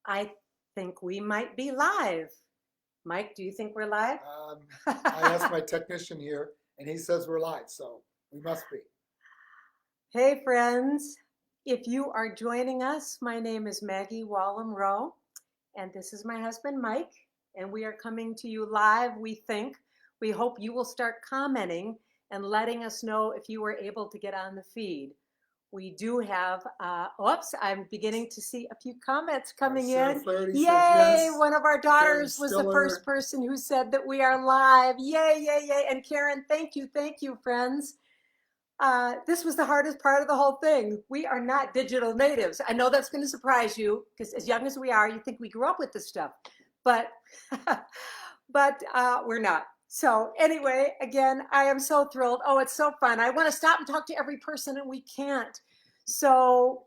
I think we might be live. Mike, do you think we're live? I asked my technician here, and he says we're live, so we must be. Hey, friends. If you are joining us, my name is Maggie Wallum-Rowe, and this is my husband, Mike, and we are coming to you live, we think. We hope you will start commenting and letting us know if you were able to get on the feed. We do have, I'm beginning to see a few comments coming in. Yay, yes. one of our daughters Karen was the Stiller. first person who said that we are live. Yay, yay, yay. And Karen, thank you, friends. This was the hardest part of the whole thing. We are not digital natives. I know that's going to surprise you because as young as we are, you think we grew up with this stuff, but, we're not. So anyway, again, I am so thrilled. Oh, it's so fun. I want to stop and talk to every person and we can't. So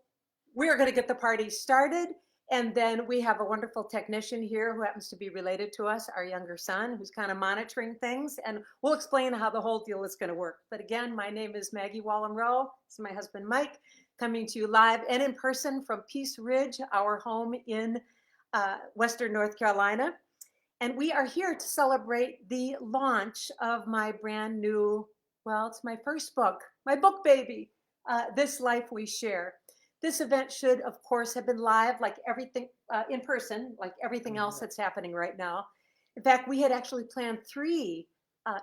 we're going to get the party started. And then we have a wonderful technician here who happens to be related to us, our younger son, who's kind of monitoring things. And we'll explain how the whole deal is going to work. But again, my name is Maggie Wallum-Rowe. This is my husband, Mike, coming to you live and in person from Peace Ridge, our home in Western North Carolina. And we are here to celebrate the launch of my brand new, well, it's my first book, my book baby, This Life We Share. This event should, of course, have been live like everything in person, like everything else that's happening right now. In fact, we had actually planned 3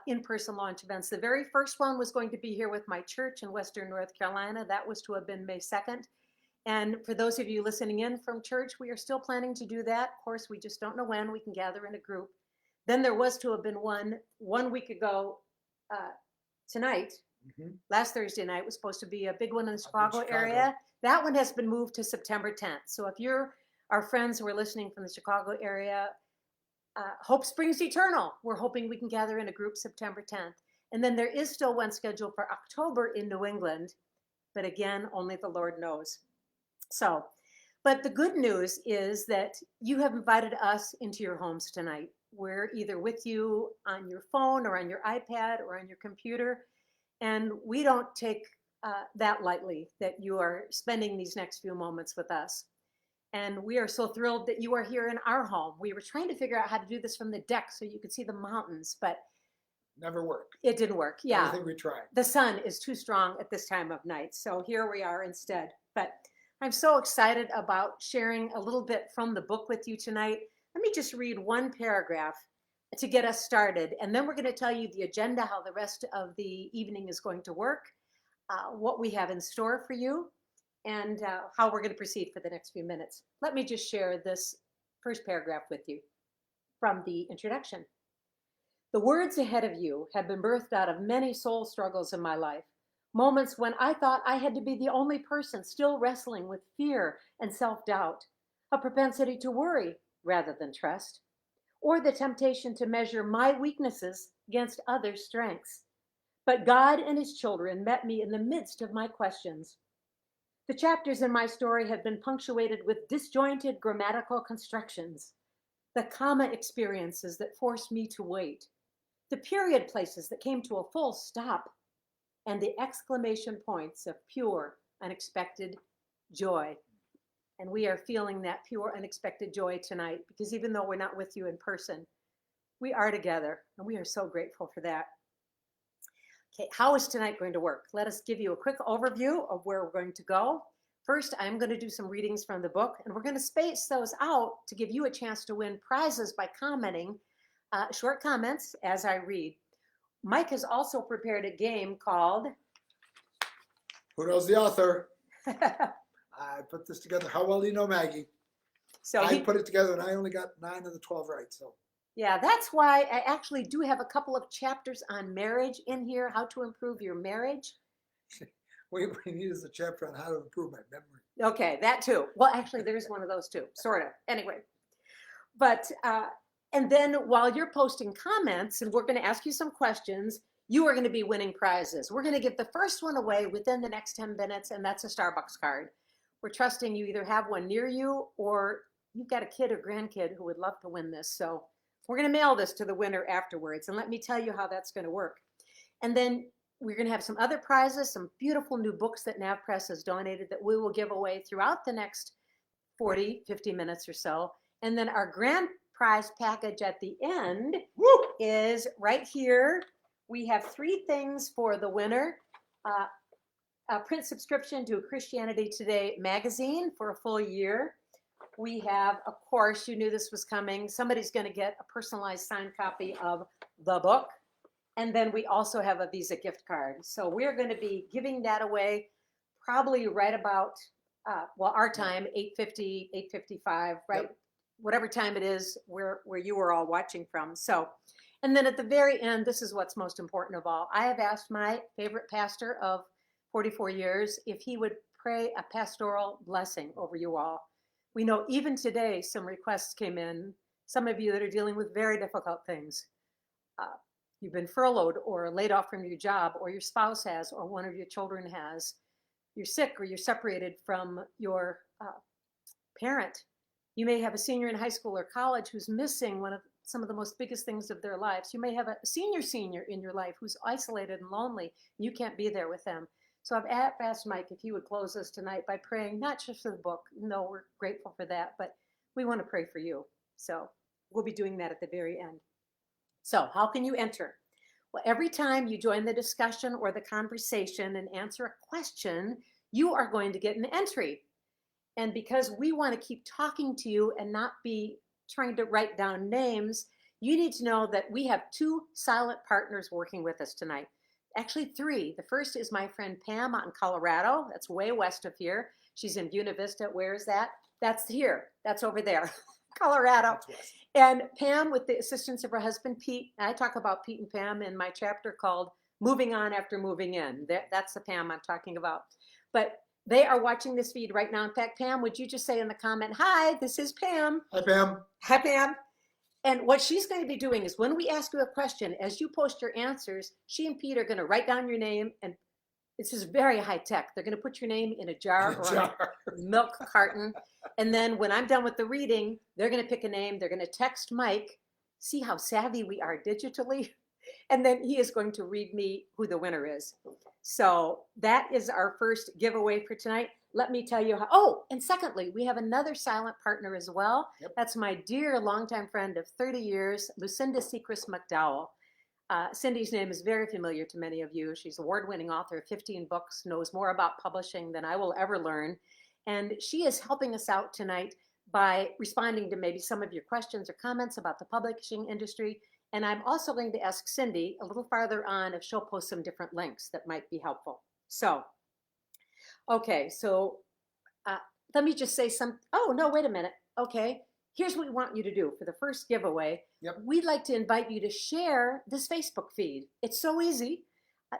in-person launch events. The very first one was going to be here with my church in Western North Carolina. That was to have been May 2nd. And for those of you listening in from church, we are still planning to do that. Of course, we just don't know when we can gather in a group. Then there was to have been one week ago tonight. Last Thursday night was supposed to be a big one in the Chicago area. That one has been moved to September 10th. So if you're our friends who are listening from the Chicago area, hope springs eternal. We're hoping we can gather in a group September 10th. And then there is still one scheduled for October in New England. But again, only the Lord knows. So, but the good news is that you have invited us into your homes tonight. We're either with you on your phone or on your iPad or on your computer. And we don't take that lightly, that you are spending these next few moments with us. And we are so thrilled that you are here in our home. We were trying to figure out how to do this from the deck so you could see the mountains, but never worked. It didn't work. Yeah. Everything we tried. The sun is too strong at this time of night. So here we are instead. But I'm so excited about sharing a little bit from the book with you tonight. Let me just read one paragraph to get us started. And then we're going to tell you the agenda, how the rest of the evening is going to work, what we have in store for you, and how we're going to proceed for the next few minutes. Let me just share this first paragraph with you from the introduction. The words ahead of you have been birthed out of many soul struggles in my life. Moments when I thought I had to be the only person still wrestling with fear and self-doubt, a propensity to worry rather than trust, or the temptation to measure my weaknesses against others' strengths. But God and his children met me in the midst of my questions. The chapters in my story have been punctuated with disjointed grammatical constructions, the comma experiences that forced me to wait, the period places that came to a full stop, and the exclamation points of pure, unexpected joy. And we are feeling that pure, unexpected joy tonight because even though we're not with you in person, we are together, and we are so grateful for that. Okay, how is tonight going to work? Let us give you a quick overview of where we're going to go. First, I'm going to do some readings from the book, and we're going to space those out to give you a chance to win prizes by commenting short comments as I read. Mike has also prepared a game called Who Knows the Author? I put this together. How well do you know Maggie? So I put it together and I only got 9 of the 12 right. So yeah, that's why I actually do have a couple of chapters on marriage in here, how to improve your marriage. we need a chapter on how to improve my memory. Okay, that too. Well, actually, there's one of those too, sort of. Anyway, but and then while you're posting comments, and we're going to ask you some questions, you are going to be winning prizes. We're going to give the first one away within the next 10 minutes, and that's a Starbucks card. We're trusting you either have one near you or you've got a kid or grandkid who would love to win this. So we're going to mail this to the winner afterwards, and let me tell you how that's going to work. And then we're going to have some other prizes, some beautiful new books that NavPress has donated that we will give away throughout the next 40, 50 minutes or so. And then our grand prize package at the end Woo! is right here. We have 3 things for the winner. A print subscription to Christianity Today magazine for a full year. We have, of course, you knew this was coming. Somebody's going to get a personalized signed copy of the book. And then we also have a Visa gift card. So we're going to be giving that away probably right about, our time, 8:50, 8:55, right? Yep. Whatever time it is where you were all watching from. So, and then at the very end, this is what's most important of all. I have asked my favorite pastor of 44 years if he would pray a pastoral blessing over you all. We know even today some requests came in, some of you that are dealing with very difficult things. You've been furloughed or laid off from your job, or your spouse has, or one of your children has. You're sick or you're separated from your parent. You may have a senior in high school or college who's missing some of the most biggest things of their lives. You may have a senior in your life who's isolated and lonely. You can't be there with them. So I've asked Mike if he would close us tonight by praying, not just for the book. No, we're grateful for that, but we want to pray for you. So we'll be doing that at the very end. So how can you enter? Well, every time you join the discussion or the conversation and answer a question, you are going to get an entry. And because we want to keep talking to you and not be trying to write down names, you need to know that we have 2 silent partners working with us tonight. Actually 3. The first is my friend Pam out in Colorado. That's way west of here. She's in Buena Vista. Where is that? That's here. That's over there, Colorado. And Pam, with the assistance of her husband, Pete, I talk about Pete and Pam in my chapter called Moving On After Moving In. That's the Pam I'm talking about. But they are watching this feed right now. In fact, Pam, would you just say in the comment, hi, this is Pam. Hi, Pam. Hi, Pam. And what she's going to be doing is when we ask you a question, as you post your answers, she and Pete are going to write down your name, and this is very high tech. They're going to put your name in a jar or a milk carton. And then when I'm done with the reading, they're going to pick a name. They're going to text Mike. See how savvy we are digitally? And then he is going to read me who the winner is. So that is our first giveaway for tonight. Let me tell you how. Oh, and secondly, we have another silent partner as well. Yep. That's my dear longtime friend of 30 years, Lucinda Sechrist McDowell. Cindy's name is very familiar to many of you. She's an award-winning author of 15 books, knows more about publishing than I will ever learn. And she is helping us out tonight by responding to maybe some of your questions or comments about the publishing industry. And I'm also going to ask Cindy a little farther on if she'll post some different links that might be helpful. So, okay, so let me just say oh, no, wait a minute. Okay, here's what we want you to do for the first giveaway. Yep. We'd like to invite you to share this Facebook feed. It's so easy.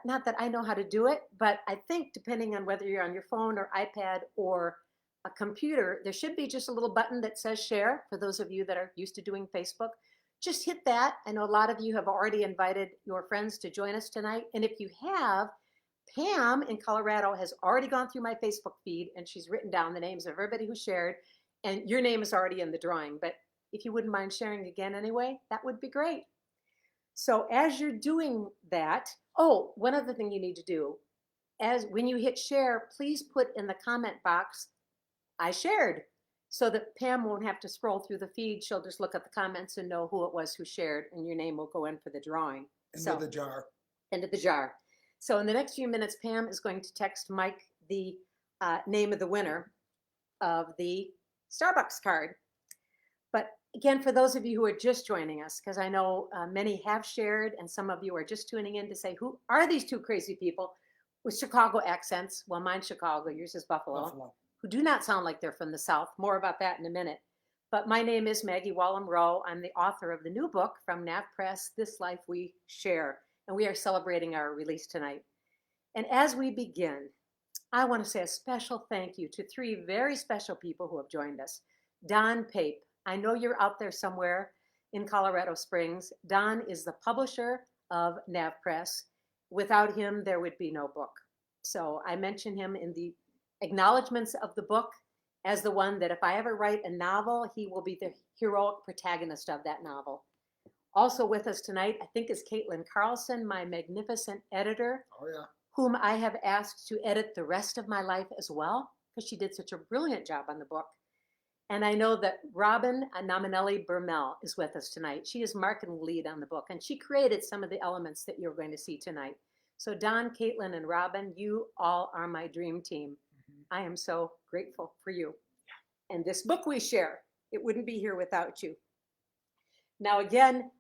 Not that I know how to do it, but I think depending on whether you're on your phone or iPad or a computer, there should be just a little button that says share for those of you that are used to doing Facebook. Just hit that. I know a lot of you have already invited your friends to join us tonight. And if you have, Pam in Colorado has already gone through my Facebook feed and she's written down the names of everybody who shared, and your name is already in the drawing. But if you wouldn't mind sharing again anyway, that would be great. So as you're doing that, oh, one other thing you need to do, when you hit share, please put in the comment box, I shared, so that Pam won't have to scroll through the feed. She'll just look at the comments and know who it was who shared, and your name will go in for the drawing. Into the jar. Into the jar. So in the next few minutes, Pam is going to text Mike the name of the winner of the Starbucks card. But again, for those of you who are just joining us, because I know many have shared and some of you are just tuning in to say, who are these 2 crazy people with Chicago accents? Well, mine's Chicago, yours is Buffalo, who do not sound like they're from the South. More about that in a minute. But my name is Maggie Wallem-Rowe. I'm the author of the new book from Nav Press, This Life We Share. And we are celebrating our release tonight. And as we begin, I want to say a special thank you to 3 very special people who have joined us. Don Pape. I know you're out there somewhere in Colorado Springs. Don is the publisher of Nav Press. Without him, there would be no book. So I mention him in the acknowledgments of the book as the one that if I ever write a novel, he will be the heroic protagonist of that novel. Also with us tonight, I think, is Caitlin Carlson, my magnificent editor, whom I have asked to edit the rest of my life as well, because she did such a brilliant job on the book. And I know that Robin Nominelli Bermel is with us tonight. She is marketing lead on the book, and she created some of the elements that you're going to see tonight. So Don, Caitlin, and Robin, you all are my dream team. I am so grateful for you. And this book we share, it wouldn't be here without you. Now again,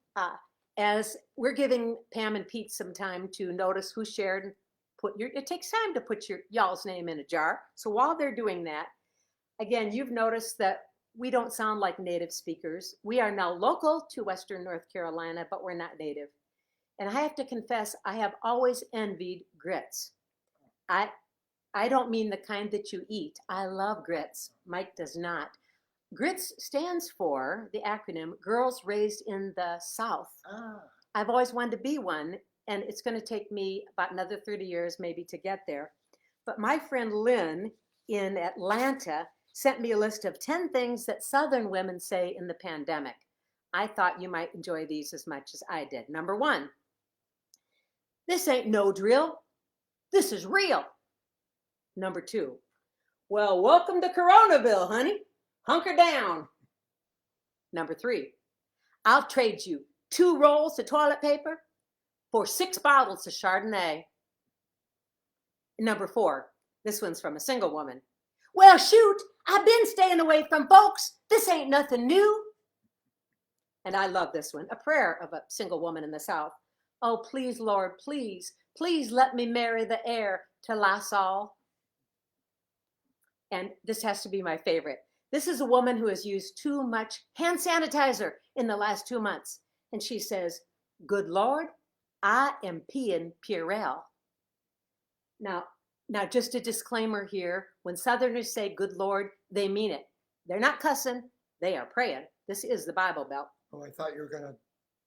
as we're giving Pam and Pete some time to notice who shared, it takes time to put y'all's name in a jar. So while they're doing that, again, you've noticed that we don't sound like native speakers. We are now local to Western North Carolina, but we're not native. And I have to confess, I have always envied grits. I don't mean the kind that you eat. I love grits. Mike does not. GRITS stands for the acronym Girls Raised in the South. I've always wanted to be one, and it's going to take me about another 30 years maybe to get there. But my friend Lynn in Atlanta sent me a list of 10 things that Southern women say in the pandemic. I thought you might enjoy these as much as I did. Number 1, this ain't no drill. This is real. Number 2, well, welcome to Coronaville, honey. Hunker down. Number 3, I'll trade you 2 rolls of toilet paper for 6 bottles of Chardonnay. Number 4, this one's from a single woman. Well, shoot, I've been staying away from folks. This ain't nothing new. And I love this one, a prayer of a single woman in the South. Oh, please, Lord, please, please let me marry the heir to La Salle. And this has to be my favorite. This is a woman who has used too much hand sanitizer in the last 2 months. And she says, good Lord, I am peeing Purell. Now, just a disclaimer here. When Southerners say good Lord, they mean it. They're not cussing. They are praying. This is the Bible Belt. Oh, I thought you were going to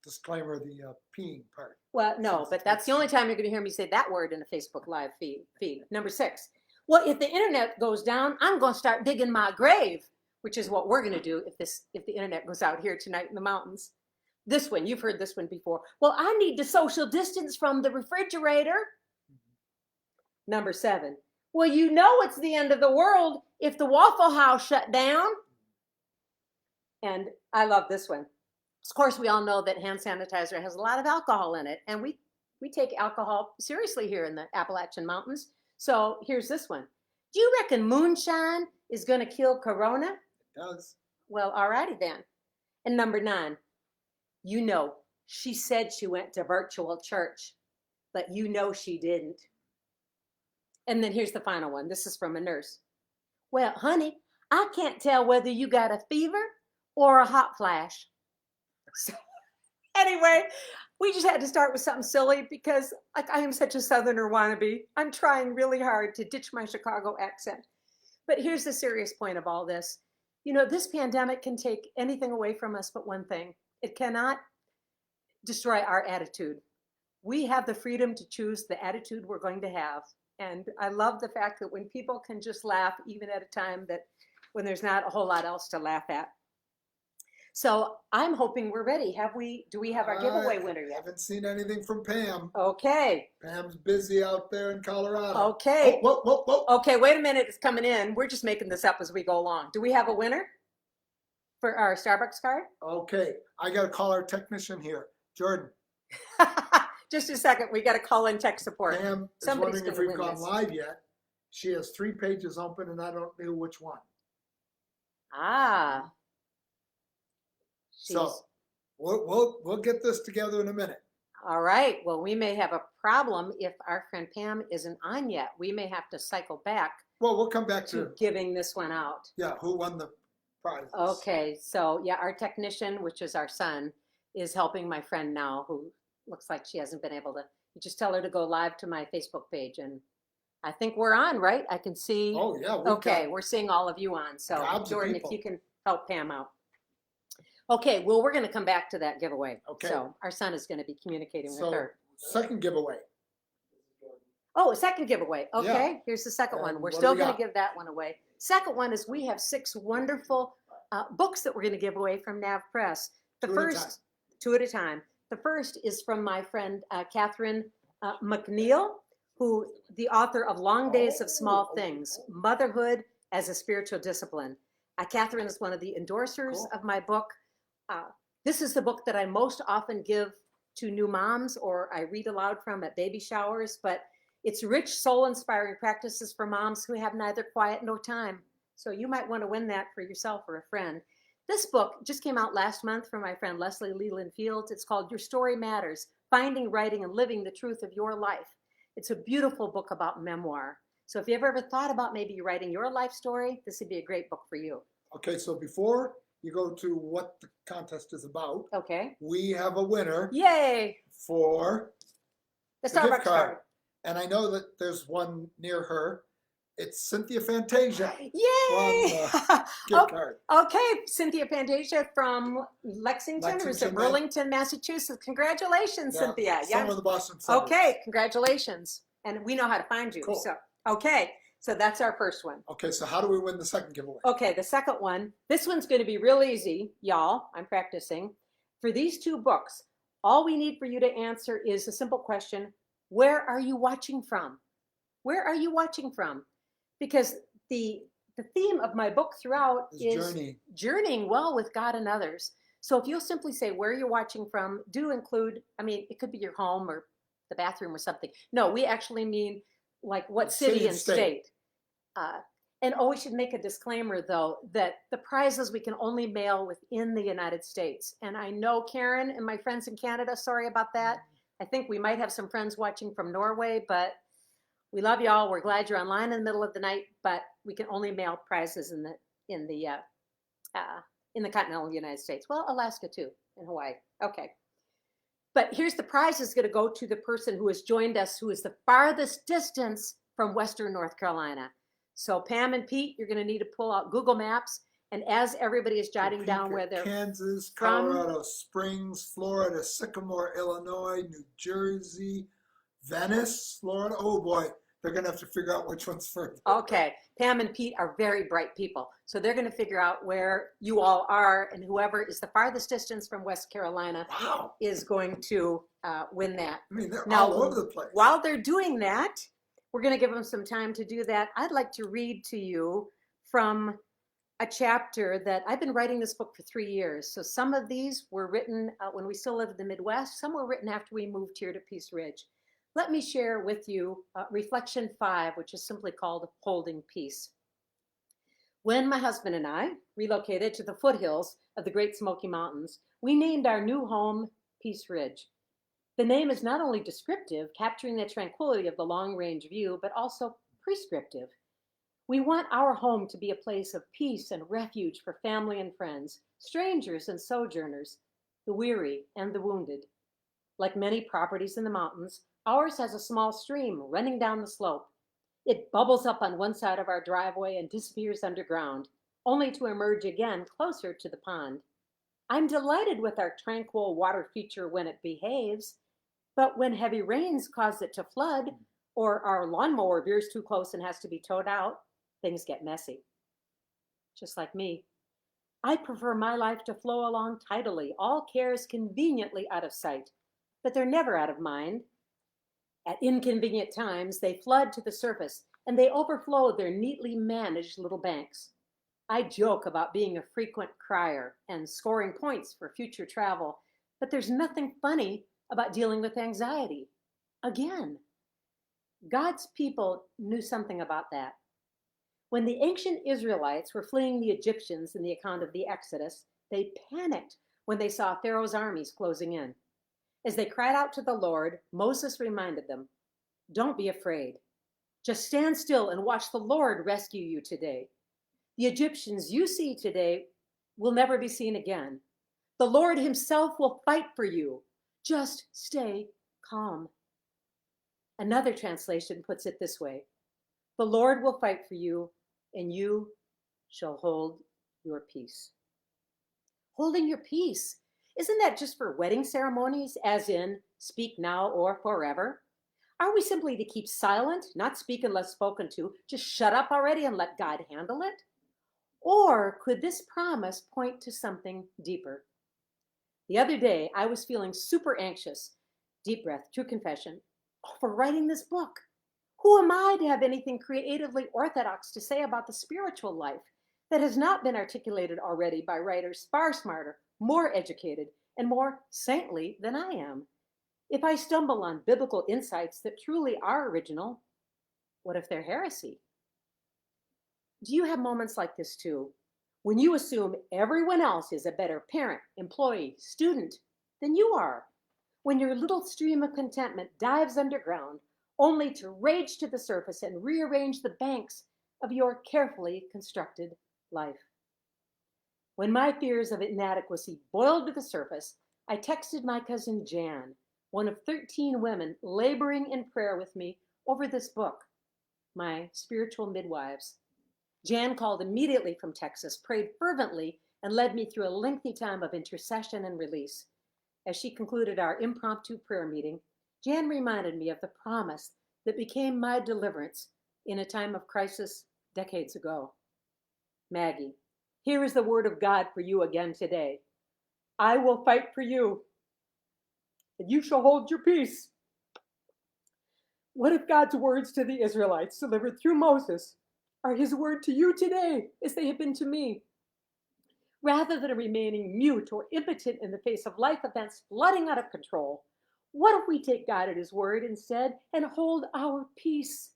disclaimer the peeing part. Well, no, but that's the only time you're going to hear me say that word in a Facebook Live feed. Number 6. Well, if the internet goes down, I'm going to start digging my grave, which is what we're going to do if the internet goes out here tonight in the mountains. This one, you've heard this one before. Well, I need to social distance from the refrigerator. Number 7. Well, you know it's the end of the world if the Waffle House shut down. And I love this one. Of course, we all know that hand sanitizer has a lot of alcohol in it, and we take alcohol seriously here in the Appalachian Mountains. So here's this one. Do you reckon moonshine is going to kill corona? It does. Well, all righty then. And number 9, you know, she said she went to virtual church, but you know she didn't. And then here's the final one. This is from a nurse. Well, honey, I can't tell whether you got a fever or a hot flash. So anyway, we just had to start with something silly because I am such a Southerner wannabe. I'm trying really hard to ditch my Chicago accent. But here's the serious point of all this. You know, this pandemic can take anything away from us but one thing. It cannot destroy our attitude. We have the freedom to choose the attitude we're going to have. And I love the fact that when people can just laugh, even at a time that when there's not a whole lot else to laugh at. So I'm hoping we're ready. Do we have our giveaway winner yet? I haven't seen anything from Pam. Okay. Pam's busy out there in Colorado. Okay. Whoa. Okay, wait a minute. It's coming in. We're just making this up as we go along. Do we have a winner for our Starbucks card? Okay. I got to call our technician here. Jordan. Just a second. We got to call in tech support. Pam is wondering if we've gone live yet. She has 3 pages open and I don't know which one. Ah. So we'll get this together in a minute. All right. Well, we may have a problem if our friend Pam isn't on yet. We may have to cycle back. Well, we'll come back to giving this one out. Yeah, who won the prize? Okay. So yeah, our technician, which is our son, is helping my friend now, who looks like she hasn't been able to. You just tell her to go live to my Facebook page, and I think we're on, right? I can see. Oh yeah. Okay, we're seeing all of you on. So Jordan, if you can help Pam out. Okay, well, we're going to come back to that giveaway. Okay. So our son is going to be communicating with her. Second giveaway. Oh, a second giveaway. Okay, Yeah. Here's the second one. We're what still do we going to got? give that one away. Second one is we have 6 wonderful books that we're going to give away from Nav Press. The 2 at a first, time. 2 at a time. The first is from my friend Catherine McNeil, who the author of Long Days of Small Things, Motherhood as a Spiritual Discipline. Catherine is one of the endorsers Cool. of my book. This is the book that I most often give to new moms or I read aloud from at baby showers, but it's rich, soul-inspiring practices for moms who have neither quiet nor time. So you might want to win that for yourself or a friend. This book just came out last month from my friend Leslie Leland Fields. It's called Your Story Matters, Finding, Writing, and Living the Truth of Your Life. It's a beautiful book about memoir. So if you've ever thought about maybe writing your life story, this would be a great book for you. Okay, so before you go to what the contest is about, Okay. we have a winner Yay! for The the gift Starbucks card. And I know that there's one near her. It's Cynthia Fantasia. Yay! Gift card. Okay, Cynthia Fantasia from Lexington, or is it Lexington, Burlington, Massachusetts? Congratulations, Yeah, Cynthia. Some of the Boston suburbs. Okay, congratulations. And we know how to find you. Cool. So, okay, so that's our first one. Okay, so how do we win the second giveaway? Okay, the second one, this one's going to be real easy, y'all. I'm practicing. For these two books, all we need for you to answer is a simple question. Where are you watching from? Where are you watching from? Because the theme of my book throughout is journeying well with God and others. So if you'll simply say where you're watching from, do include, I mean, it could be your home or the bathroom or something. No, we actually mean like what city and state. And we should make a disclaimer though, that the prizes we can only mail within the United States. And I know Karen and my friends in Canada, sorry about that. I think we might have some friends watching from Norway, but we love y'all. We're glad you're online in the middle of the night, but we can only mail prizes in the continental United States. Well, Alaska too, and Hawaii. Okay. But here's the prize is going to go to the person who has joined us, who is the farthest distance from Western North Carolina. So Pam and Pete, you're going to need to pull out Google Maps. And as everybody is jotting down where they're Kansas, from, Colorado Springs, Florida, Sycamore, Illinois, New Jersey, Venice, Florida. Oh boy, they're going to have to figure out which one's first. Okay, Pam and Pete are very bright people. So they're going to figure out where you all are, and whoever is the farthest distance from West Carolina is going to win that. I mean, they're now, all over the place. While they're doing that, we're going to give them some time to do that. I'd like to read to you from a chapter that I've been writing this book for 3 years. So some of these were written when we still lived in the Midwest. Some were written after we moved here to Peace Ridge. Let me share with you Reflection 5, which is simply called Holding Peace. When my husband and I relocated to the foothills of the Great Smoky Mountains, we named our new home Peace Ridge. The name is not only descriptive, capturing the tranquility of the long-range view, but also prescriptive. We want our home to be a place of peace and refuge for family and friends, strangers and sojourners, the weary and the wounded. Like many properties in the mountains, ours has a small stream running down the slope. It bubbles up on one side of our driveway and disappears underground, only to emerge again closer to the pond. I'm delighted with our tranquil water feature when it behaves, but when heavy rains cause it to flood, or our lawnmower veers too close and has to be towed out, things get messy. Just like me. I prefer my life to flow along tidily, all cares conveniently out of sight, but they're never out of mind. At inconvenient times, they flood to the surface, and they overflow their neatly managed little banks. I joke about being a frequent crier and scoring points for future travel, but there's nothing funny about dealing with anxiety. Again, God's people knew something about that. When the ancient Israelites were fleeing the Egyptians in the account of the Exodus, they panicked when they saw Pharaoh's armies closing in. As they cried out to the Lord, Moses reminded them, "Don't be afraid. Just stand still and watch the Lord rescue you today. The Egyptians you see today will never be seen again. The Lord himself will fight for you. Just stay calm." Another translation puts it this way: "The Lord will fight for you, and you shall hold your peace." Holding your peace. Isn't that just for wedding ceremonies, as in speak now or forever? Are we simply to keep silent, not speak unless spoken to, just shut up already and let God handle it? Or could this promise point to something deeper? The other day, I was feeling super anxious, deep breath, true confession, for writing this book. Who am I to have anything creatively orthodox to say about the spiritual life? that has not been articulated already by writers far smarter, more educated, and more saintly than I am. If I stumble on biblical insights that truly are original, what if they're heresy? Do you have moments like this too? When you assume everyone else is a better parent, employee, student than you are? When your little stream of contentment dives underground, only to rage to the surface and rearrange the banks of your carefully constructed life? When my fears of inadequacy boiled to the surface, I texted my cousin Jan, one of 13 women laboring in prayer with me over this book, my spiritual midwives. Jan called immediately from Texas, prayed fervently, and led me through a lengthy time of intercession and release. As she concluded our impromptu prayer meeting, Jan reminded me of the promise that became my deliverance in a time of crisis decades ago. Maggie, here is the word of God for you again today. I will fight for you, and you shall hold your peace. What if God's words to the Israelites delivered through Moses are his word to you today as they have been to me? Rather than remaining mute or impotent in the face of life events flooding out of control, what if we take God at his word instead and hold our peace?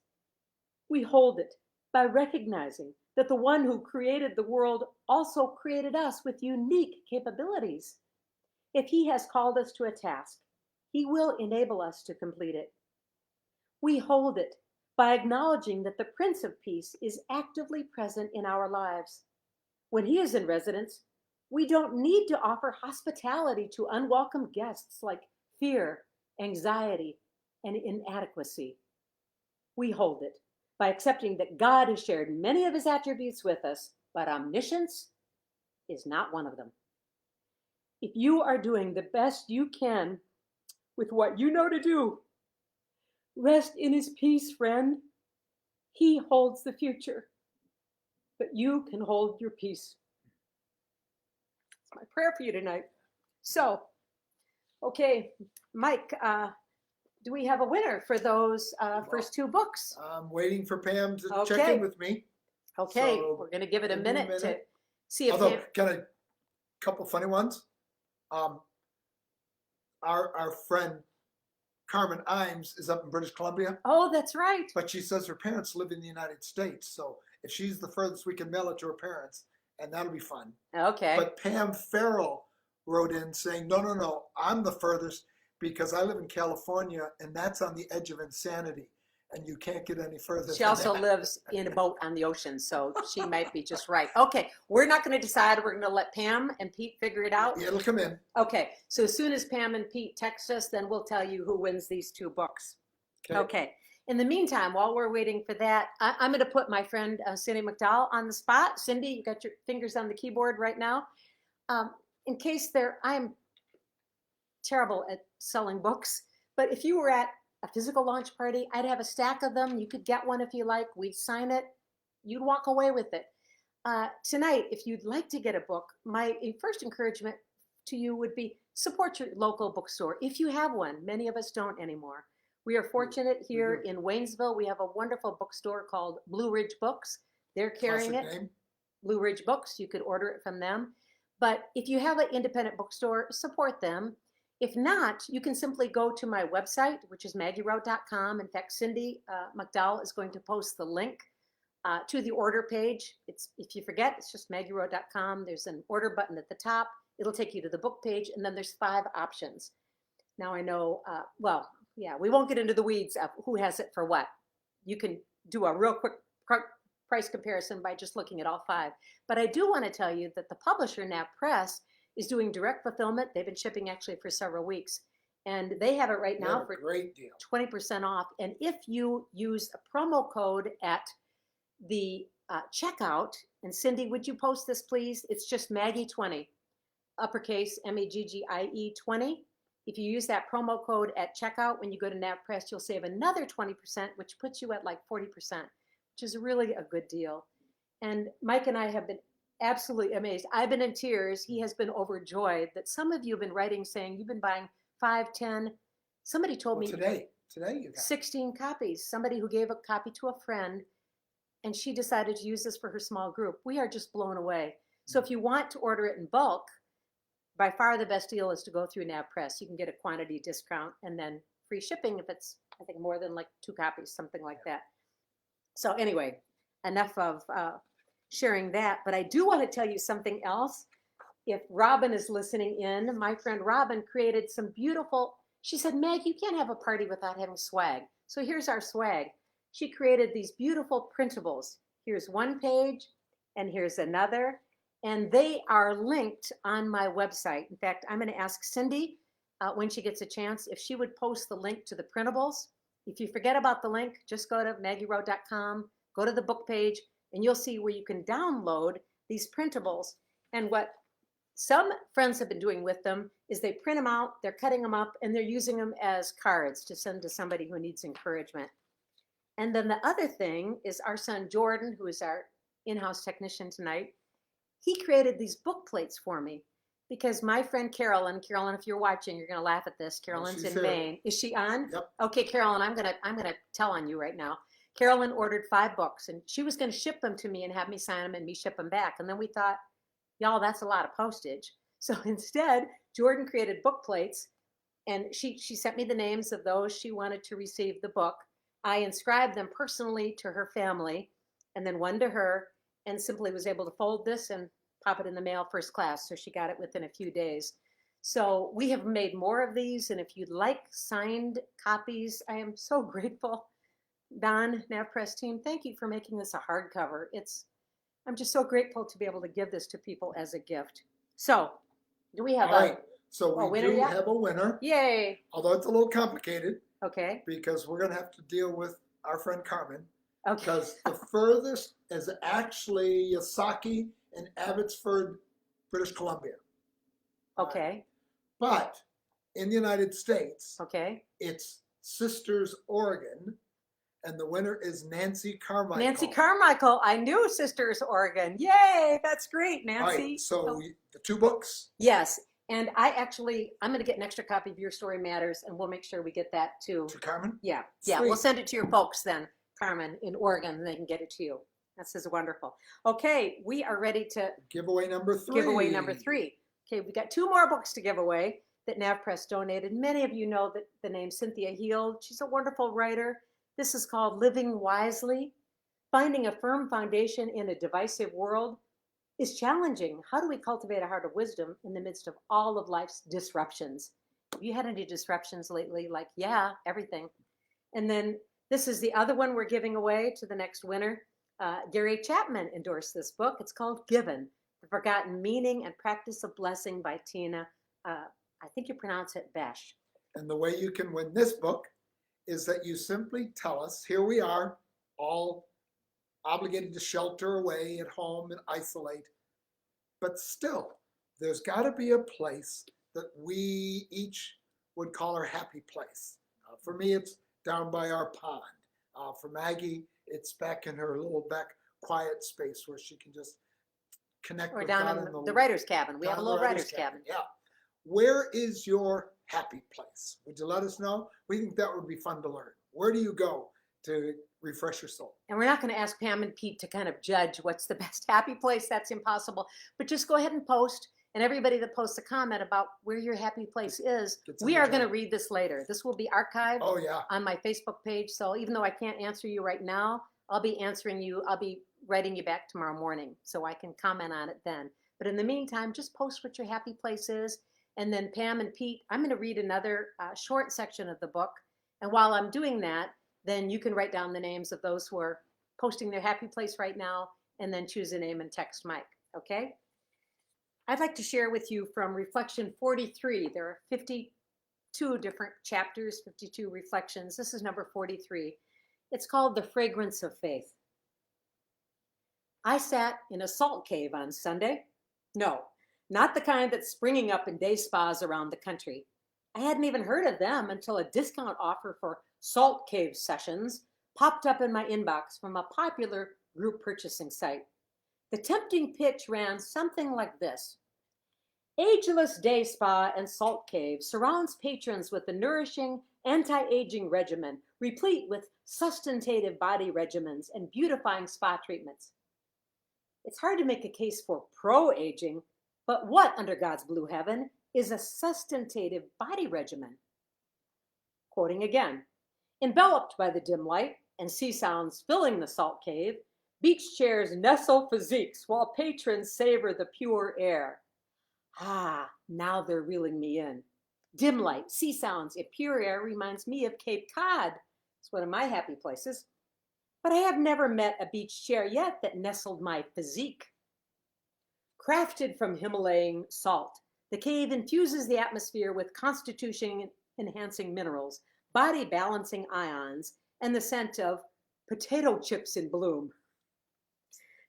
We hold it by recognizing that the one who created the world also created us with unique capabilities. If he has called us to a task, he will enable us to complete it. We hold it by acknowledging that the Prince of Peace is actively present in our lives. When he is in residence, we don't need to offer hospitality to unwelcome guests like fear, anxiety, and inadequacy. We hold it by accepting that God has shared many of his attributes with us, but omniscience is not one of them. If you are doing the best you can with what you know to do, rest in his peace, friend. He holds the future, but you can hold your peace. It's my prayer for you tonight. So, okay, Mike, do we have a winner for those first two books? I'm waiting for Pam to check Okay. in with me. Okay, So, we're going to give it a give me a minute to minute. see if Although, Pam. can a couple funny ones? Our friend Carmen Imes is up in British Columbia, Oh, that's right. but she says her parents live in the United States. So if she's the furthest, we can mail it to her parents, and that'll be fun. Okay. But Pam Farrell wrote in saying, no, I'm the furthest because I live in California, and that's on the edge of insanity, and you can't get any further. She than also that. lives in a boat on the ocean, so she might be just right. Okay, we're not going to decide. We're going to let Pam and Pete figure it out. It'll come in. Okay, so as soon as Pam and Pete text us, then we'll tell you who wins these two books. Okay. In the meantime, while we're waiting for that, I'm going to put my friend Cindy McDowell on the spot. Cindy, you got your fingers on the keyboard right now. In case I'm terrible at selling books, but if you were at a physical launch party, I'd have a stack of them. You could get one if you like. We'd sign it. You'd walk away with it. Tonight, if you'd like to get a book, my first encouragement to you would be support your local bookstore. If you have one, many of us don't anymore. We are fortunate here in Waynesville. We have a wonderful bookstore called Blue Ridge Books. They're carrying Classic it. name. Blue Ridge Books. You could order it from them. But if you have an independent bookstore, support them. If not, you can simply go to my website, which is maggierout.com. In fact, Cindy McDowell is going to post the link to the order page. If you forget, it's just maggierout.com. There's an order button at the top. It'll take you to the book page, and then there's 5 options. Now I know, we won't get into the weeds of who has it for what. You can do a real quick price comparison by just looking at all 5. But I do want to tell you that the publisher, Nap Press, is doing direct fulfillment. They've been shipping actually for several weeks. And they have it right now for great deal. 20% off. And if you use a promo code at the checkout, and Cindy, would you post this, please? It's just Maggie20, uppercase Maggie 20. If you use that promo code at checkout, when you go to NavPress, you'll save another 20%, which puts you at like 40%, which is really a good deal. And Mike and I have been absolutely amazed. I've been in tears. He has been overjoyed that some of you have been writing saying you've been buying 5, 10. Somebody told me today you got 16 copies. Somebody who gave a copy to a friend. and she decided to use this for her small group. We are just blown away. So if you want to order it in bulk, by far the best deal is to go through NavPress. You can get a quantity discount and then free shipping if it's, I think, more than like 2 copies, something like that. So anyway, enough of sharing that. But I do want to tell you something else. If Robin is listening in, my friend Robin created some beautiful, she said, Meg, you can't have a party without having swag. So here's our swag. She created these beautiful printables. Here's one page and here's another. And they are linked on my website. In fact, I'm going to ask Cindy when she gets a chance if she would post the link to the printables. If you forget about the link, just go to maggierowe.com, go to the book page, and you'll see where you can download these printables. And what some friends have been doing with them is they print them out, they're cutting them up, and they're using them as cards to send to somebody who needs encouragement. And then the other thing is our son Jordan, who is our in-house technician tonight, he created these book plates for me because my friend Carolyn, if you're watching, you're going to laugh at this. Carolyn's in Maine. Is she on? Yep. Okay, Carolyn, I'm going to tell on you right now. Carolyn ordered 5 books and she was going to ship them to me and have me sign them and me ship them back. And then we thought, y'all, that's a lot of postage. So instead, Jordan created book plates and she sent me the names of those she wanted to receive the book. I inscribed them personally to her family and then one to her, and simply was able to fold this and pop it in the mail first class. So she got it within a few days. So we have made more of these. And if you'd like signed copies, I am so grateful. Don, NavPress team, thank you for making this a hardcover. I'm just so grateful to be able to give this to people as a gift. So do we have All right. So we do yet? have a winner. Yay. Although it's a little complicated. Okay. Because we're going to have to deal with our friend Carmen. Okay. Because the furthest is actually Yasaki in Abbotsford, British Columbia. Okay. But in the United States, okay, it's Sisters, Oregon, and the winner is Nancy Carmichael. Nancy Carmichael. I knew Sisters, Oregon. Yay, that's great, Nancy. All right, so the 2 books? Yes, and I'm going to get an extra copy of Your Story Matters, and we'll make sure we get that to Carmen? Yeah, Sweet. we'll send it to your folks then, Carmen, in Oregon, and they can get it to you. This is wonderful. Okay, we are ready to Giveaway number 3. Giveaway number 3. Okay, we got 2 more books to give away that NavPress donated. Many of you know that the name Cynthia Heald. She's a wonderful writer. This is called Living Wisely. Finding a firm foundation in a divisive world is challenging. How do we cultivate a heart of wisdom in the midst of all of life's disruptions? Have you had any disruptions lately? Like, yeah, everything. And then this is the other one we're giving away to the next winner. Gary Chapman endorsed this book. It's called Given, The Forgotten Meaning and Practice of Blessing by Tina. I think you pronounce it Besh. And the way you can win this book is that you simply tell us, here we are, all obligated to shelter away at home and isolate. But still, there's got to be a place that we each would call our happy place. For me, it's down by our pond. For Maggie, it's back in her little back quiet space where she can just connect with God. Or down in the writer's cabin. We have a little writer's cabin. Yeah. Where is your happy place? Would you let us know? We think that would be fun to learn. Where do you go to refresh your soul? And we're not going to ask Pam and Pete to kind of judge what's the best happy place. That's impossible. But just go ahead and post. And everybody that posts a comment about where your happy place is, we are going to read this later. This will be archived on my Facebook page. So even though I can't answer you right now, I'll be answering you. I'll be writing you back tomorrow morning so I can comment on it then. But in the meantime, just post what your happy place is. And then Pam and Pete, I'm going to read another short section of the book. And while I'm doing that, then you can write down the names of those who are posting their happy place right now and then choose a name and text Mike. Okay? I'd like to share with you from Reflection 43. There are 52 different chapters, 52 reflections. This is number 43. It's called The Fragrance of Faith. I sat in a salt cave on Sunday. No, not the kind that's springing up in day spas around the country. I hadn't even heard of them until a discount offer for salt cave sessions popped up in my inbox from a popular group purchasing site. The tempting pitch ran something like this. Ageless Day Spa and Salt Cave surrounds patrons with a nourishing anti-aging regimen replete with sustentative body regimens and beautifying spa treatments. It's hard to make a case for pro-aging, but what under God's blue heaven is a sustentative body regimen? Quoting again, enveloped by the dim light and sea sounds filling the salt cave, beach chairs nestle physiques while patrons savor the pure air. Ah, now they're reeling me in. Dim light, sea sounds, and pure air reminds me of Cape Cod. It's one of my happy places. But I have never met a beach chair yet that nestled my physique. Crafted from Himalayan salt, the cave infuses the atmosphere with constitution-enhancing minerals, body-balancing ions, and the scent of potato chips in bloom.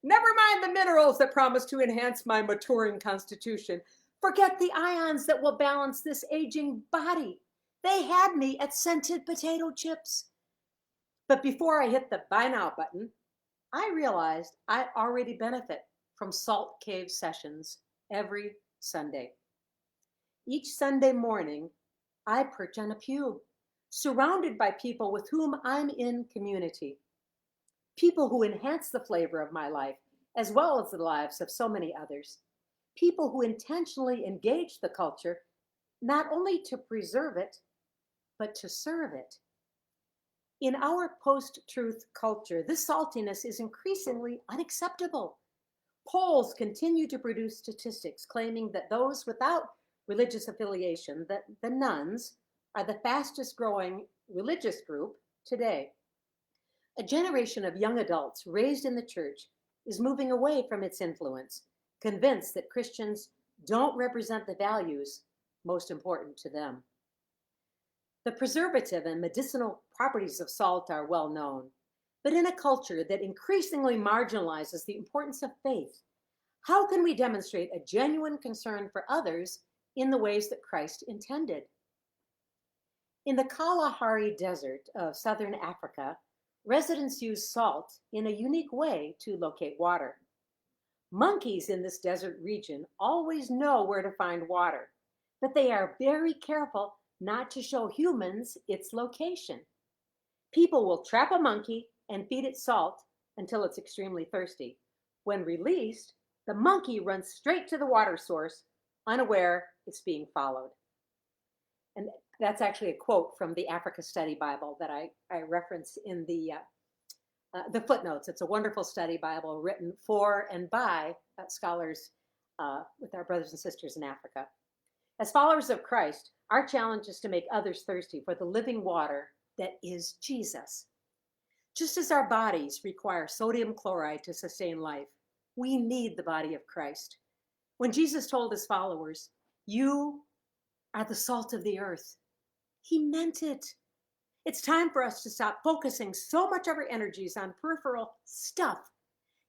Never mind the minerals that promise to enhance my maturing constitution. Forget the ions that will balance this aging body. They had me at scented potato chips. But before I hit the buy now button, I realized I already benefit from Salt Cave sessions every Sunday. Each Sunday morning, I perch on a pew, surrounded by people with whom I'm in community. People who enhance the flavor of my life, as well as the lives of so many others. People who intentionally engage the culture, not only to preserve it, but to serve it. In our post-truth culture, this saltiness is increasingly unacceptable. Polls continue to produce statistics claiming that those without religious affiliation, the nuns, are the fastest growing religious group today. A generation of young adults raised in the church is moving away from its influence, convinced that Christians don't represent the values most important to them. The preservative and medicinal properties of salt are well known, but in a culture that increasingly marginalizes the importance of faith, how can we demonstrate a genuine concern for others in the ways that Christ intended? In the Kalahari Desert of southern Africa, residents use salt in a unique way to locate water. Monkeys in this desert region always know where to find water, but they are very careful not to show humans its location. People will trap a monkey and feed it salt until it's extremely thirsty. When released, the monkey runs straight to the water source, unaware it's being followed. And that's actually a quote from the Africa Study Bible that I referenced in the footnotes. It's a wonderful study Bible written for and by scholars with our brothers and sisters in Africa. As followers of Christ, our challenge is to make others thirsty for the living water that is Jesus. Just as our bodies require sodium chloride to sustain life, we need the body of Christ. When Jesus told his followers, "You are the salt of the earth," he meant it. It's time for us to stop focusing so much of our energies on peripheral stuff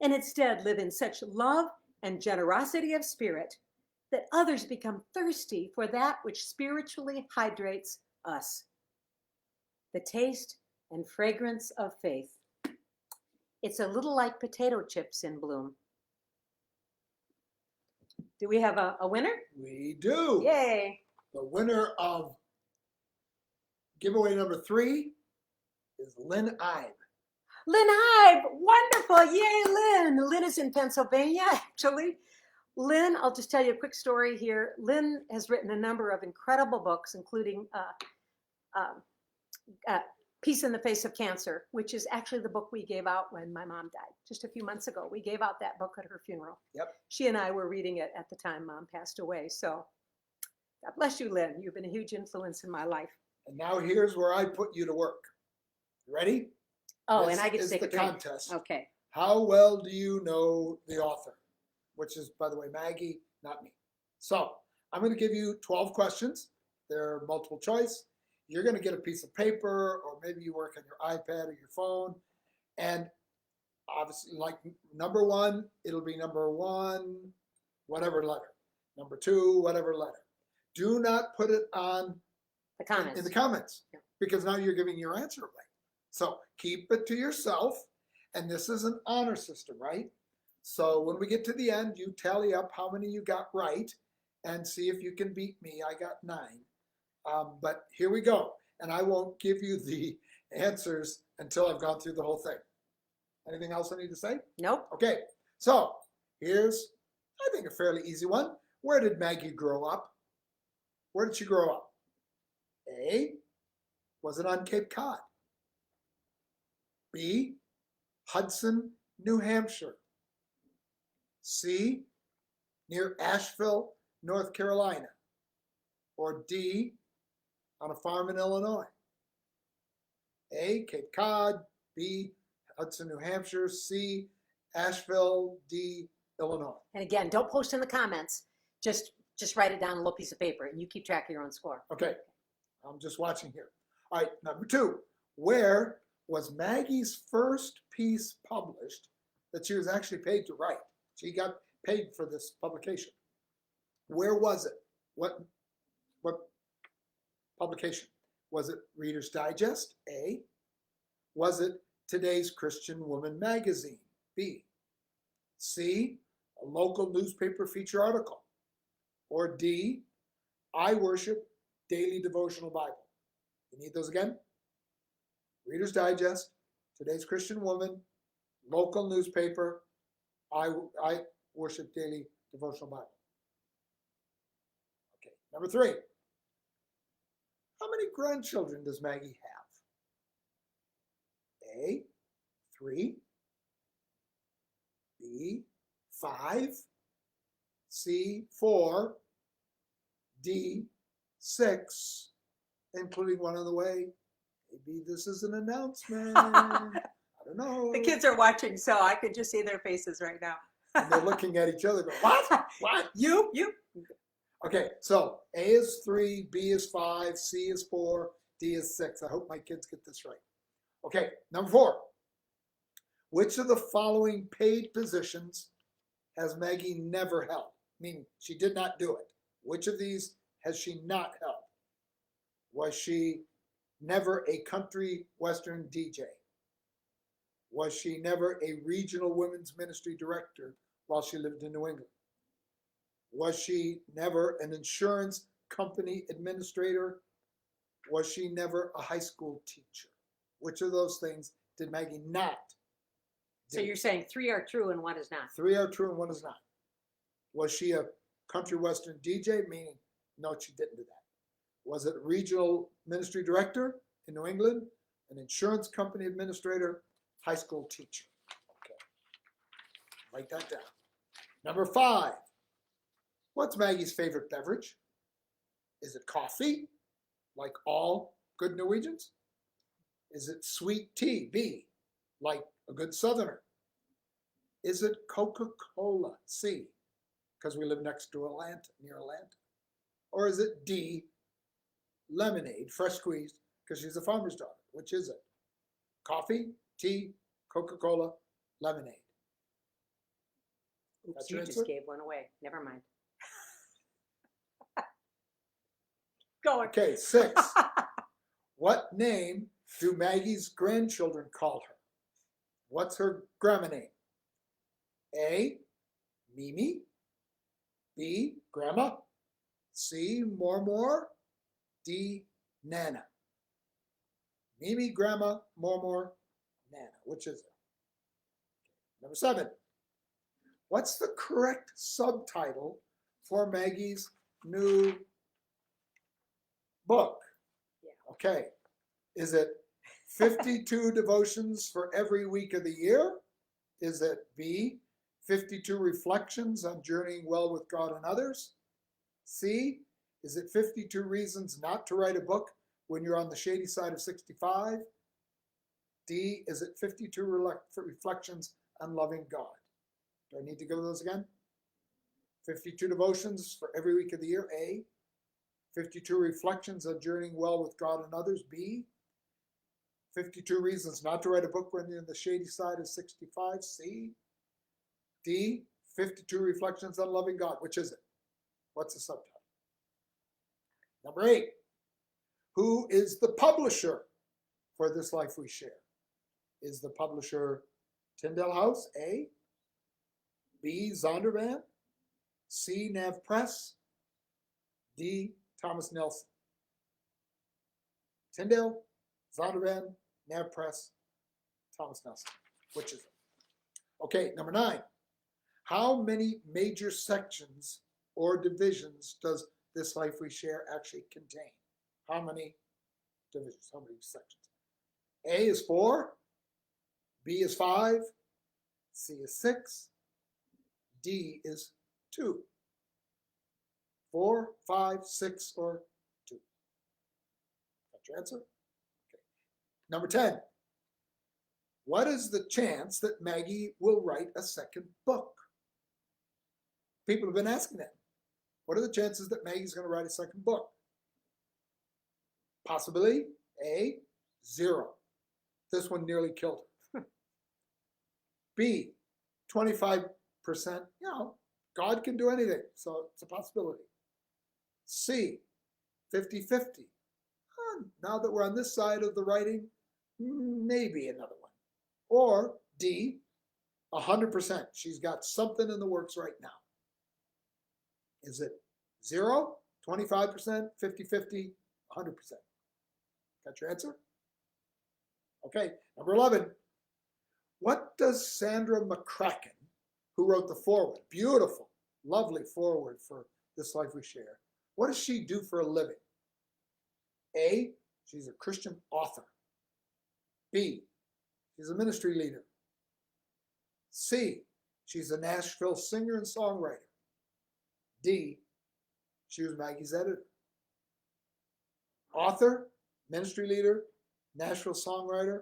and instead live in such love and generosity of spirit that others become thirsty for that which spiritually hydrates us. The taste and fragrance of faith. It's a little like potato chips in bloom. Do we have a winner? We do. Yay. The winner of giveaway number 3 is Lynn Ibe. Lynn Ibe, wonderful. Yay, Lynn. Lynn is in Pennsylvania, actually. Lynn, I'll just tell you a quick story here. Lynn has written a number of incredible books, including Peace in the Face of Cancer, which is actually the book we gave out when my mom died just a few months ago. We gave out that book at her funeral. Yep. She and I were reading it at the time Mom passed away. So God bless you, Lynn. You've been a huge influence in my life. And now here's where I put you to work. You ready? Oh, This and I get to is take the a drink. contest. Okay. How well do you know the author? Which is, by the way, Maggie, not me. So I'm going to give you 12 questions. They're multiple choice. You're going to get a piece of paper, or maybe you work on your iPad or your phone. And obviously, like number 1, it'll be number 1, whatever letter. Number 2, whatever letter. Do not put it on The comments. in the comments, Yeah. because now you're giving your answer away. So keep it to yourself. And this is an honor system, right? So when we get to the end, you tally up how many you got right and see if you can beat me. I got 9. But here we go. And I won't give you the answers until I've gone through the whole thing. Anything else I need to say? Nope. Okay, so here's, I think, a fairly easy one. Where did Maggie grow up? Where did she grow up? A, was it on Cape Cod? B, Hudson, New Hampshire. C, near Asheville, North Carolina. Or D, on a farm in Illinois. A, Cape Cod. B, Hudson, New Hampshire. C, Asheville. D, Illinois. And again, don't post in the comments. Just write it down on a little piece of paper and you keep track of your own score. Okay, I'm just watching here. All right, number 2. Where was Maggie's first piece published that she was actually paid to write? She got paid for this publication. Where was it? What publication? Was it Reader's Digest? A. Was it Today's Christian Woman magazine? B. C. A local newspaper feature article? Or D. I Worship Daily Devotional Bible? You need those again? Reader's Digest, Today's Christian Woman, local newspaper, I Worship Daily Devotional Bible. Okay, number 3. How many grandchildren does Maggie have? A, 3. B, 5. C, 4. D, 6, including one on the way. Maybe this is an announcement. I don't know. The kids are watching, so I could just see their faces right now. And they're looking at each other going, what? What? You. Okay, so A is 3, B is 5, C is 4, D is 6. I hope my kids get this right. Okay, number 4. Which of the following paid positions has Maggie never held? Meaning she did not do it. Which of these has she not held? Was she never a country western DJ? Was she never a regional women's ministry director while she lived in New England? Was she never an insurance company administrator? Was she never a high school teacher? Which of those things did Maggie not do? So you're saying 3 are true and 1 is not. 3 are true and 1 is not. Was she a country western DJ? Meaning, no, she didn't do that. Was it regional ministry director in New England, an insurance company administrator, high school teacher? Okay, write that down. Number 5. What's Maggie's favorite beverage? Is it coffee, like all good Norwegians? Is it sweet tea, B, like a good Southerner? Is it Coca-Cola, C, because we live next to Atlanta, near Atlanta? Or is it D, lemonade, fresh squeezed, because she's a farmer's daughter? Which is it? Coffee, tea, Coca-Cola, lemonade. Oops, That's you your just answer? gave one away. Never mind. Go on. Okay, 6. What name do Maggie's grandchildren call her? What's her grandma name? A, Mimi. B, Grandma. C, More. D, Nana. Mimi, Grandma, More, Nana. Which is it? Number 7. What's the correct subtitle for Maggie's new book? Yeah. Okay. Is it 52 devotions for every week of the year? Is it B, 52 reflections on journeying well with God and others? C, is it 52 reasons not to write a book when you're on the shady side of 65? D, is it 52 reflections on loving God? Do I need to go to those again? 52 devotions for every week of the year, A. 52 reflections on journeying well with God and others, B. 52 reasons not to write a book when you're on the shady side of 65, C. D, 52 reflections on loving God. Which is it? What's the subtitle? Number 8. Who is the publisher for This Life We Share? Is the publisher Tyndale House, A. B, Zondervan. C, Nav Press. D, Thomas Nelson. Tyndale, Zondervan, Nav Press, Thomas Nelson. Which is it? Okay, number 9. How many major sections or divisions does This Life We Share actually contain? How many divisions? How many sections? A is 4, B is 5, C is 6, D is 2. 4, 5, 6, or 2. Got your answer? Okay. Number 10. What is the chance that Maggie will write a second book? People have been asking that. What are the chances that Maggie's going to write a second book? Possibility A, 0. This one nearly killed her. B, 25%. God can do anything, so it's a possibility. C, 50-50. Now that we're on this side of the writing, maybe another one. Or D, 100%. She's got something in the works right now. Is it 0, 25%, 50-50, 100%? Got your answer? Okay, number 11. What does Sandra McCracken, who wrote the foreword, beautiful, lovely foreword for This Life We Share, what does she do for a living? A, she's a Christian author. B, she's a ministry leader. C, she's a Nashville singer and songwriter. D, she was Maggie's editor. Author, ministry leader, Nashville songwriter,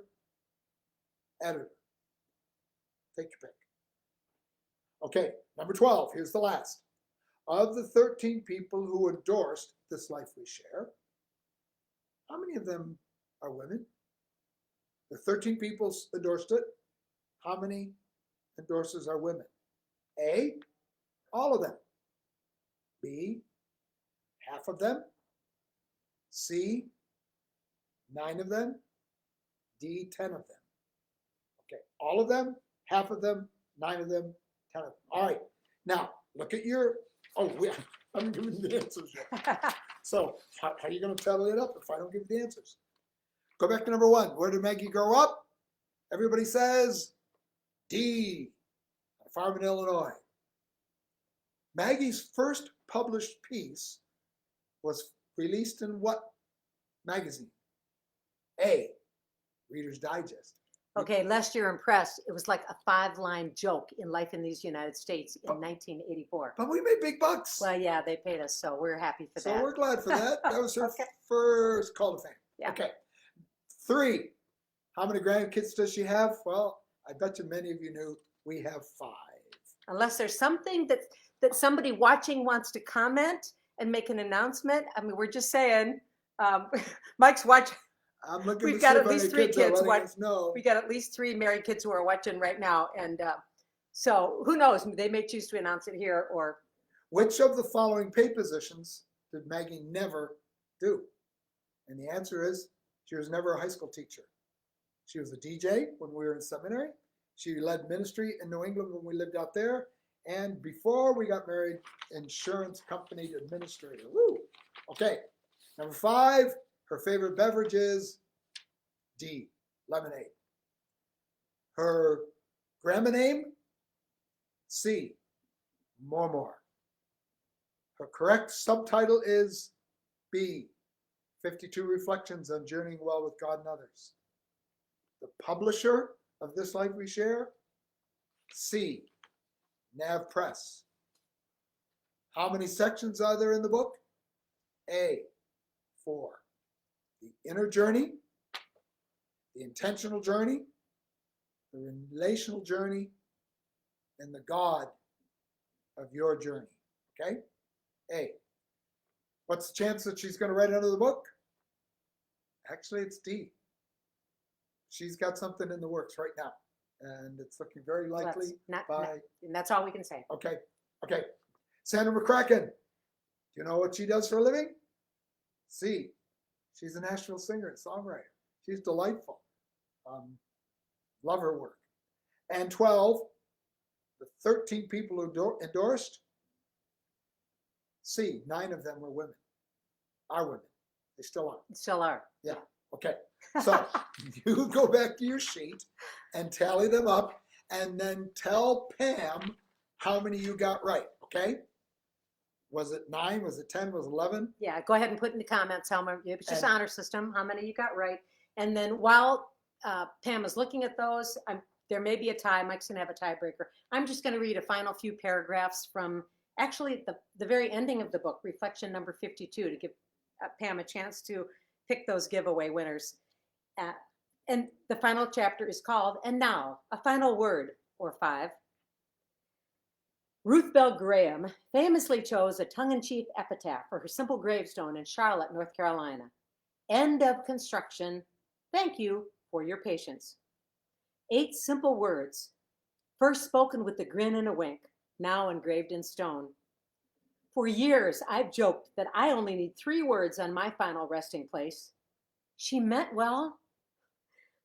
editor. Take your pick. Okay, number 12, here's the last. Of the 13 people who endorsed This Life We Share, how many of them are women? The 13 people endorsed it. How many endorsers are women? A, all of them. B, half of them. C, 9 of them. D, 10 of them. Okay, all of them, half of them, 9 of them, 10 of them. All right, now look at your, I haven't given you the answers yet. So how are you going to tally it up if I don't give you the answers? Go back to number 1. Where did Maggie grow up? Everybody says D, a farm in Illinois. Maggie's first published piece was released in what magazine? A, Reader's Digest. Okay, lest you're impressed, it was like a 5-line joke in Life in these United States in 1984. But we made big bucks. Well, yeah, they paid us, so we're happy for that. So we're glad for that. That was her Okay. first call to fame. Yeah. Okay. 3, how many grandkids does she have? Well, I bet you many of you knew we have 5. Unless there's something that somebody watching wants to comment and make an announcement. I mean, we're just saying, Mike's watching. I'm looking We've to got see at if least any 3 kids are kids. letting us know. We got at least 3 married kids who are watching right now. And so who knows? They may choose to announce it here or. Which of the following pay positions did Maggie never do? And the answer is she was never a high school teacher. She was a DJ when we were in seminary. She led ministry in New England when we lived out there. And before we got married, insurance company administrator. Woo! Okay, number 5, her favorite beverage is D, lemonade. Her grandma name, C, More. Her correct subtitle is B, 52 Reflections on Journeying Well with God and Others. The publisher of This Life We Share, C, Nav Press. How many sections are there in the book? A, 4. The inner journey, the intentional journey, the relational journey, and the God of your journey. Okay? A. What's the chance that she's going to write another book? Actually, it's D. She's got something in the works right now, and it's looking very likely and that's all we can say. Okay. Sandra McCracken. Do you know what she does for a living? C. She's a Nashville singer and songwriter. She's delightful. Love her work. And 12, the 13 people who endorsed, C, 9 of them were women. Are women. They still are. Still are. Yeah. Okay, so you go back to your sheet and tally them up and then tell Pam how many you got right, okay? Was it 9? Was it 10? Was it 11? Yeah, go ahead and put in the comments how many, it's just And- honor system, how many you got right. And then while Pam is looking at those, there may be a tie. Mike's gonna have a tiebreaker. I'm just gonna read a final few paragraphs from actually the very ending of the book, reflection number 52, to give Pam a chance to pick those giveaway winners. And the final chapter is called, And Now, a Final Word, or 5. Ruth Bell Graham famously chose a tongue-in-cheek epitaph for her simple gravestone in Charlotte, North Carolina. End of construction. Thank you for your patience. 8 simple words, first spoken with a grin and a wink, now engraved in stone. For years, I've joked that I only need 3 words on my final resting place. She meant well.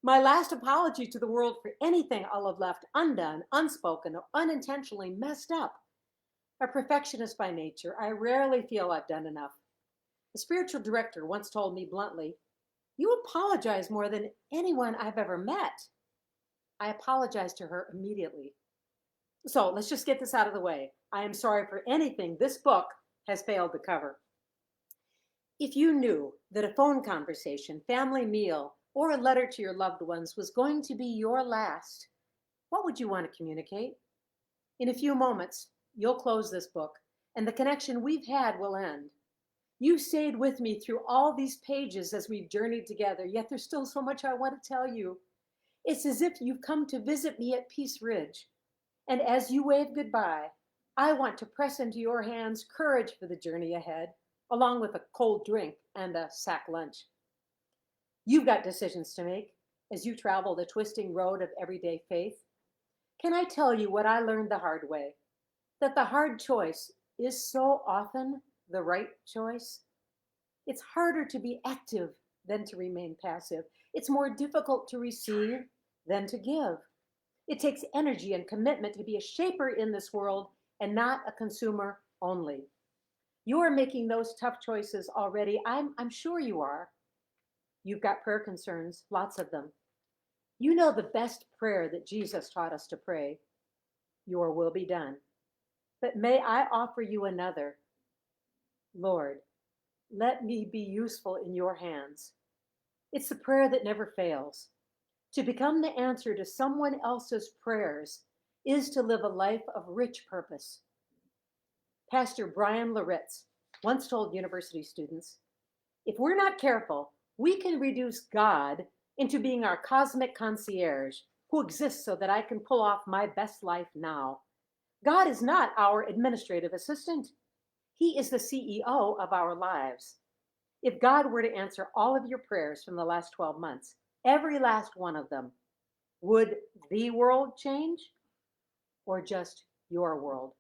My last apology to the world for anything I'll have left undone, unspoken, or unintentionally messed up. A perfectionist by nature, I rarely feel I've done enough. A spiritual director once told me bluntly, "You apologize more than anyone I've ever met." I apologized to her immediately. So let's just get this out of the way. I am sorry for anything this book has failed to cover. If you knew that a phone conversation, family meal, or a letter to your loved ones was going to be your last, what would you want to communicate? In a few moments, you'll close this book, and the connection we've had will end. You stayed with me through all these pages as we've journeyed together, yet there's still so much I want to tell you. It's as if you've come to visit me at Peace Ridge. And as you wave goodbye, I want to press into your hands courage for the journey ahead, along with a cold drink and a sack lunch. You've got decisions to make as you travel the twisting road of everyday faith. Can I tell you what I learned the hard way? That the hard choice is so often the right choice. It's harder to be active than to remain passive. It's more difficult to receive than to give. It takes energy and commitment to be a shaper in this world and not a consumer only. You are making those tough choices already. I'm sure you are. You've got prayer concerns, lots of them. You know the best prayer that Jesus taught us to pray. Your will be done. But may I offer you another. Lord, let me be useful in your hands. It's the prayer that never fails. To become the answer to someone else's prayers is to live a life of rich purpose. Pastor Brian Loritz once told university students, if we're not careful, we can reduce God into being our cosmic concierge who exists so that I can pull off my best life now. God is not our administrative assistant. He is the CEO of our lives. If God were to answer all of your prayers from the last 12 months, every last one of them, would the world change or just your world?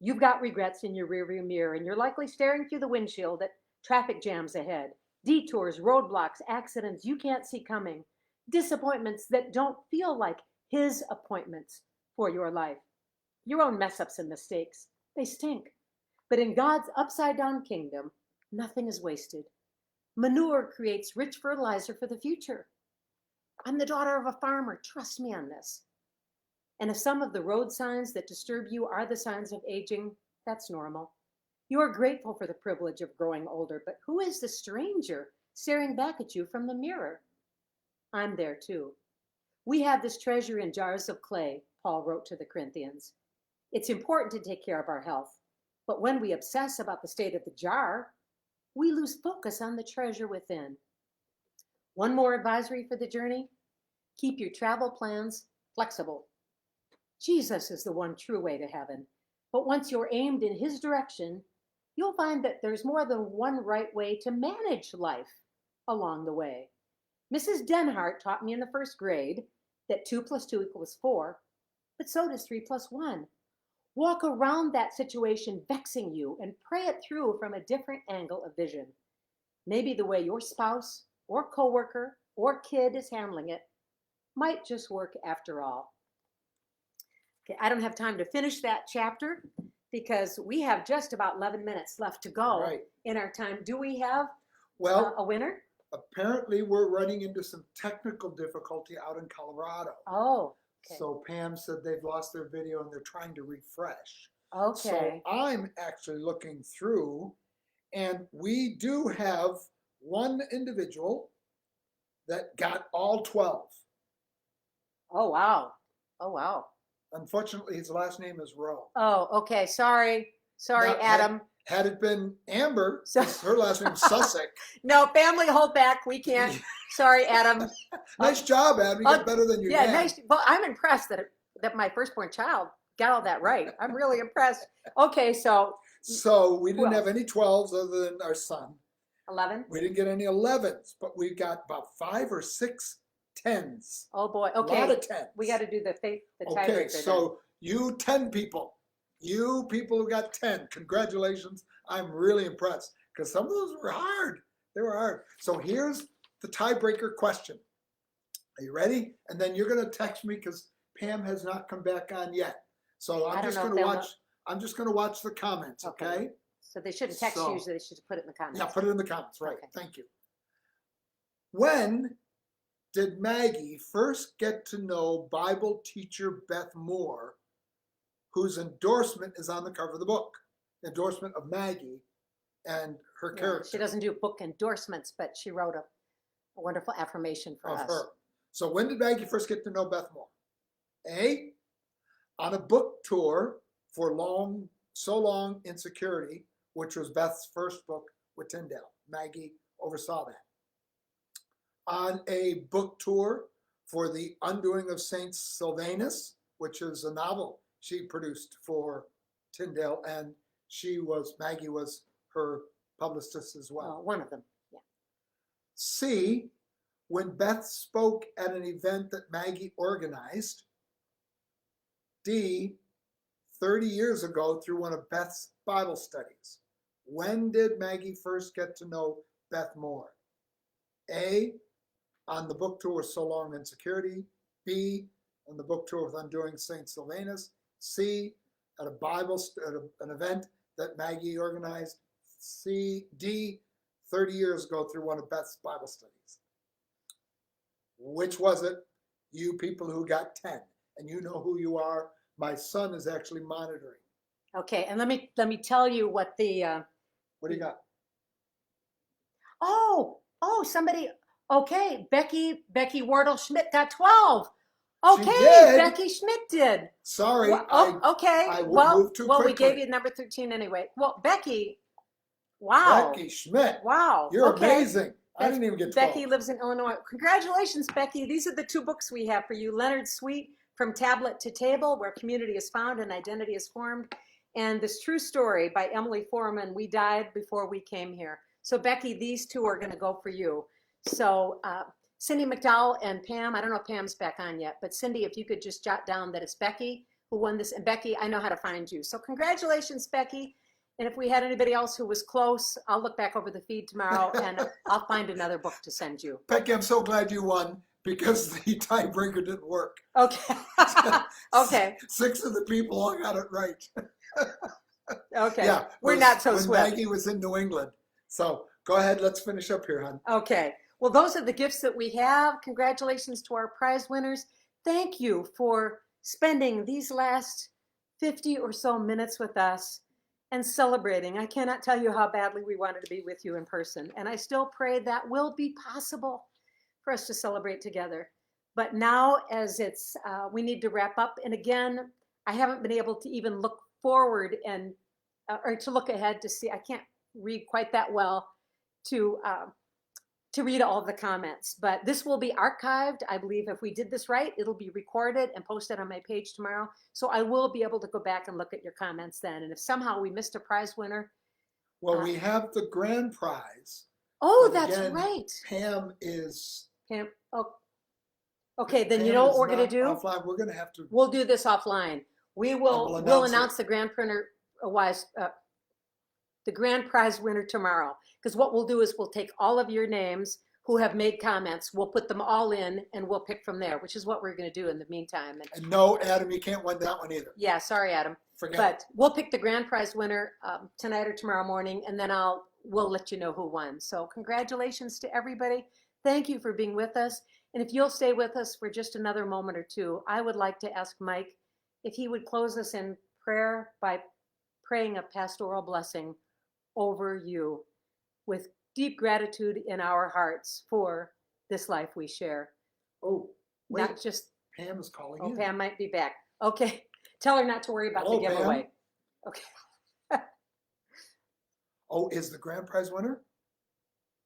You've got regrets in your rearview mirror, and you're likely staring through the windshield at traffic jams ahead, detours, roadblocks, accidents you can't see coming, disappointments that don't feel like his appointments for your life. Your own mess ups and mistakes, they stink. But in God's upside down kingdom, nothing is wasted. Manure creates rich fertilizer for the future. I'm the daughter of a farmer. Trust me on this. And if some of the road signs that disturb you are the signs of aging, that's normal. You are grateful for the privilege of growing older, but who is the stranger staring back at you from the mirror? I'm there too. We have this treasure in jars of clay, Paul wrote to the Corinthians. It's important to take care of our health, but when we obsess about the state of the jar, we lose focus on the treasure within. One more advisory for the journey: keep your travel plans flexible. Jesus is the one true way to heaven, but once you're aimed in his direction, you'll find that there's more than one right way to manage life along the way. Mrs. Denhart taught me in the first grade that 2 + 2 = 4, but so does 3 + 1. Walk around that situation vexing you and pray it through from a different angle of vision. Maybe the way your spouse or coworker or kid is handling it might just work after all. Okay, I don't have time to finish that chapter because we have just about 11 minutes left to go Right. in our time. Do we have Well, a winner? Apparently, we're running into some technical difficulty out in Colorado. Oh, okay. So Pam said they've lost their video and they're trying to refresh. Okay. So I'm actually looking through, and we do have one individual that got all 12. Oh, wow. Oh, wow. Unfortunately, his last name is Rowe. Oh, okay. Sorry. Sorry, Now, Adam. Had it been Amber, So- her last name's Sussex. No, family, hold back. We can't. Sorry, Adam. Nice job, Adam. You got better than your Yeah, dad. nice. Well, I'm impressed that my firstborn child got all that right. I'm really impressed. Okay, so So we didn't Who have any 12s other than our son. 11. We didn't get any 11s, but we got about 5 or 6 10s. Oh boy. A lot Okay, of 10s. we got to do the Okay, tiebreaker. so you 10 people, you people who got 10, congratulations. I'm really impressed because some of those were hard. They were hard. So here's the tiebreaker question. Are you ready? And then you're going to text me because Pam has not come back on yet. So I I'm don't just know if going to they'll watch. I'm just going to watch the comments. Okay. Okay. So they shouldn't text So- you. They should put it in the comments. Yeah, put it in the comments. Right. Okay. Thank you. When did Maggie first get to know Bible teacher Beth Moore, whose endorsement is on the cover of the book? Endorsement of Maggie and her Yeah, character she doesn't do book endorsements, but she wrote a wonderful affirmation for of us. her. So when did Maggie first get to know Beth Moore? A, on a book tour for So Long Insecurity, which was Beth's first book with Tyndale. Maggie oversaw that. On a book tour for The Undoing of Saint Sylvanus, which is a novel she produced for Tyndale, and Maggie was her publicist as well. One of them. Yeah. C, when Beth spoke at an event that Maggie organized. D, 30 years ago through one of Beth's Bible studies. When did Maggie first get to know Beth Moore? A, on the book tour with So Long Insecurity. B, on the book tour with Undoing St. Sylvanus. C, at an event that Maggie organized. D, 30 years ago through one of Beth's Bible studies. Which was it? You people who got 10, and you know who you are. My son is actually monitoring. Okay, and let me tell you what the What do you got? somebody. Okay, Becky Wardle Schmidt got 12. Okay, did? Becky Schmidt did. Sorry, Well, okay. I well, moved too we quickly. gave you number 13 anyway. Well, Becky. Wow. Becky Schmidt. Wow. You're okay. amazing. I didn't even get 12. Becky lives in Illinois. Congratulations, Becky. These are the 2 books we have for you. Leonard Sweet, From Tablet to Table, Where Community is Found and Identity is Formed, and This True Story by Emily Foreman, We Died Before We Came Here. So Becky, these 2 are going to go for you. So Cindy McDowell and Pam, I don't know if Pam's back on yet, but Cindy, if you could just jot down that it's Becky who won this. And Becky, I know how to find you. So congratulations, Becky. And if we had anybody else who was close, I'll look back over the feed tomorrow and I'll find another book to send you. Becky, I'm so glad you won because the tiebreaker didn't work. Okay. Okay. 6 of the people all got it right. Okay. Yeah, We're not so when swift. Maggie was in New England. So go ahead, let's finish up here, hon. Okay. Well, those are the gifts that we have. Congratulations to our prize winners. Thank you for spending these last 50 or so minutes with us and celebrating. I cannot tell you how badly we wanted to be with you in person. And I still pray that will be possible for us to celebrate together. But now as we need to wrap up. And again, I haven't been able to even look forward and, or to look ahead to see, I can't read quite that well to read all of the comments, but this will be archived. I believe if we did this right, it'll be recorded and posted on my page tomorrow. So I will be able to go back and look at your comments then. And if somehow we missed a prize winner. Well, we have the grand prize. Oh, But that's again, right. Pam is. Pam, oh, okay, then Pam you know what is we're going to not do? offline. We're going to have to. We'll do this offline. We'll announce the grand printer the grand prize winner tomorrow. Because what we'll do is we'll take all of your names who have made comments, we'll put them all in and we'll pick from there, which is what we're going to do in the meantime. And no, Adam, you can't win that one either. Yeah, sorry, Adam. Forget it. But we'll pick the grand prize winner tonight or tomorrow morning, and then we'll let you know who won. So congratulations to everybody. Thank you for being with us. And if you'll stay with us for just another moment or two, I would like to ask Mike if he would close us in prayer by praying a pastoral blessing over you with deep gratitude in our hearts for this life we share. Oh, wait. Not just, Pam is calling oh, in. Pam might be back. Okay. Tell her not to worry about Hello, the giveaway. Pam. Okay. Oh, is the grand prize winner?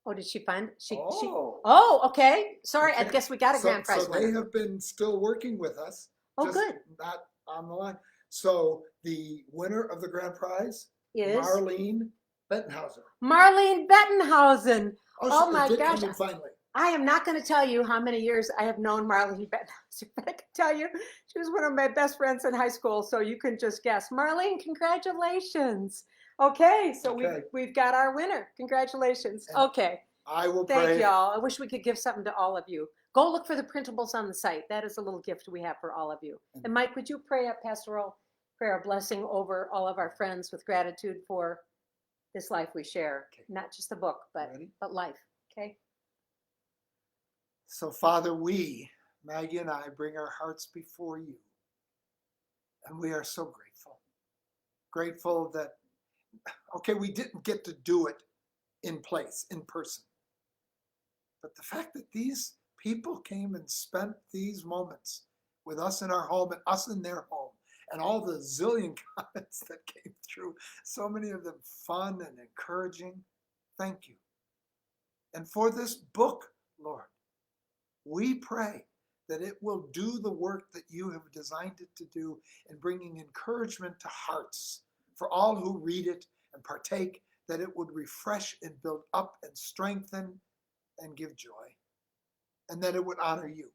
Oh, did she find she Oh. oh, okay. Sorry, I Okay. guess we got a grand prize So winner. they have been still working with us. Oh, just good. Not on the line. So the winner of the grand prize Is Marlene Bettenhauser. Marlene Bettenhausen. Oh She my did gosh. come in finally. I am not going to tell you how many years I have known Marlene Bettenhauser, but I can tell you she was one of my best friends in high school, so you can just guess. Marlene, congratulations. Okay, so Okay. we've got our winner. Congratulations. And okay. I will Thank pray. y'all. I wish we could give something to all of you. Go look for the printables on the site. That is a little gift we have for all of you. And Mike, would you pray a pastoral prayer of blessing over all of our friends with gratitude for this life we share? Okay. Not just the book, but life. Okay. So, Father, we, Maggie and I, bring our hearts before you. And we are so grateful. Grateful that, okay, we didn't get to do it in place, in person. But the fact that these people came and spent these moments with us in our home and us in their home, and all the zillion comments that came through, so many of them fun and encouraging. Thank you. And for this book, Lord, we pray that it will do the work that you have designed it to do in bringing encouragement to hearts for all who read it and partake, that it would refresh and build up and strengthen and give joy, and that it would honor you.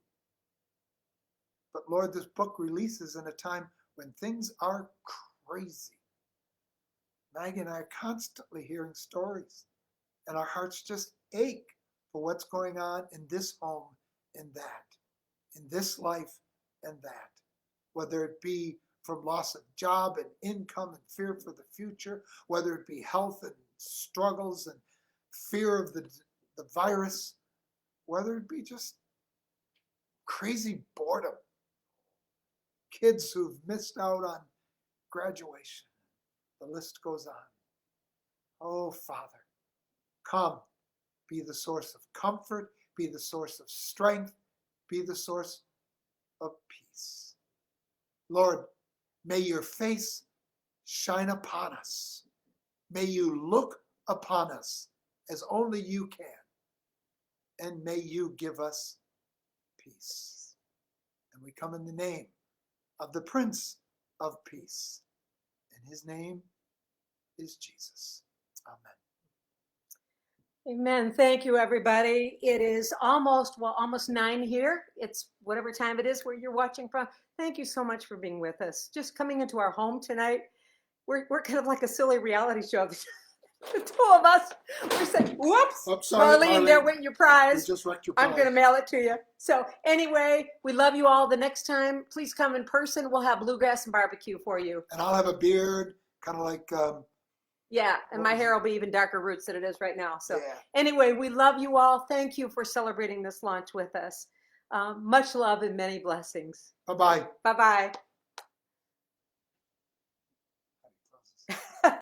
But Lord, this book releases in a time when things are crazy. Maggie and I are constantly hearing stories, and our hearts just ache for what's going on in this home and that, in this life and that, whether it be from loss of job and income and fear for the future, whether it be health and struggles and fear of the virus, whether it be just crazy boredom, kids who've missed out on graduation. The list goes on. Oh, Father, come, be the source of comfort, be the source of strength, be the source of peace. Lord, may your face shine upon us. May you look upon us as only you can. And may you give us peace. And we come in the name of the Prince of Peace. And his name is Jesus. Amen. Amen. Thank you, everybody. It is almost 9 here. It's whatever time it is where you're watching from. Thank you so much for being with us. Just coming into our home tonight. We're kind of like a silly reality show. The two of us, we're saying, whoops, Marlene, there went your prize. You just wrecked your prize. I'm going to mail it to you. So anyway, we love you all. The next time, please come in person. We'll have bluegrass and barbecue for you. And I'll have a beard, kind of like... yeah, and my hair will be even darker roots than it is right now. So yeah. Anyway, we love you all. Thank you for celebrating this launch with us. Much love and many blessings. Bye-bye. Bye-bye.